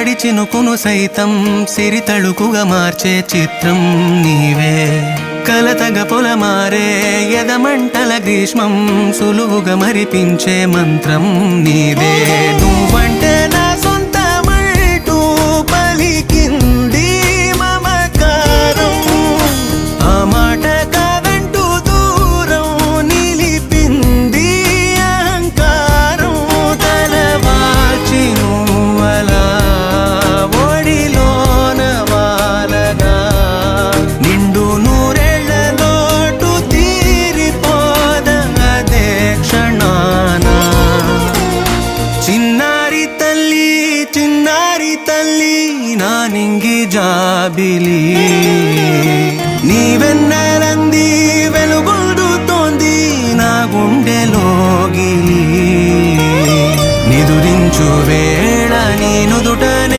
తడి చినుకును సైతం సిరితళుకుగా మార్చే చిత్రం నీవే కలతగ పొలమారే ఎదమంటల గ్రీష్మం సులువుగా మరిపించే మంత్రం నీదే నువ్వంటే నా సొంతమంటూ పలికింది మమకారం ఆ మాట కాదంటూ దూరం నిలిపింది అహంకారం తలవాల్చి నువ్వలా ఒడిలోన వాలగా నిండు నూరేళ్ల లోటు తీరిపోద అదే క్షణాన చిన్నారి తల్లి నా నింగి జాబిలి నీవెన్నెలంది వెలుగొందుతోంది నా గుండెలోగిలి నిదురించువే